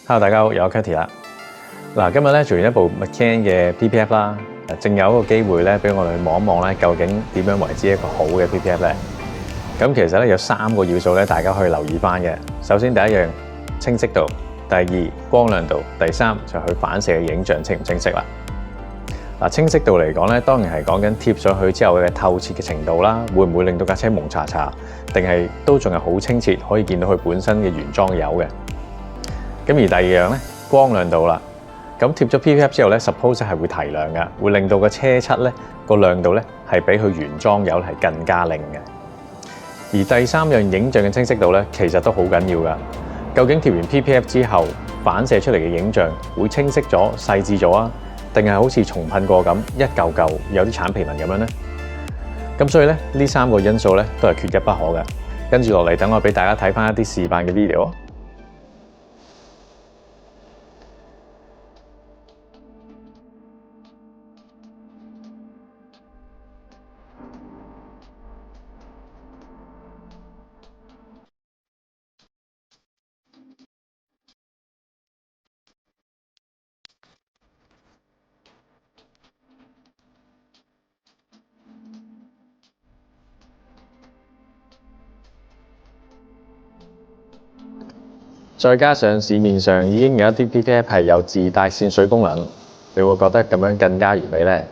Hello， 大家好，又有 Cutty 啦。嗱，今日咧做完一部 McCann 嘅 PPF 啦，正有一個機會咧，俾我哋去望一望咧，究竟點樣為之一個好嘅 PPF 咧？咁其實咧有3個要素咧，大家可以留意翻嘅。首先第一樣清晰度，第二光亮度，第三就係佢反射嘅影像清唔清晰啦。嗱，清晰度嚟講咧，當然係講緊貼上去之後嘅透徹嘅程度啦，會唔會令到架車蒙查查，定係都仲係好清澈，可以見到佢本身嘅原裝油嘅。咁而第二樣咧，光亮度啦，咁貼咗 PPF 之後咧 ，suppose 係會提亮嘅，會令到個車漆咧個亮度咧係比佢原裝油係更加靚嘅。而第3樣影像嘅清晰度咧，其實都好緊要噶。究竟貼完 PPF 之後反射出嚟嘅影像會清晰咗、細緻咗啊，定係好似重噴過咁一嚿嚿有啲橙皮紋咁樣咧？咁所以咧呢3個因素咧都係缺一不可嘅。跟住落嚟，等我俾大家睇翻一啲示範嘅 video。再加上市面上已經有一啲 PPF 係有自帶滲水功能，你會覺得咁樣更加完美咧？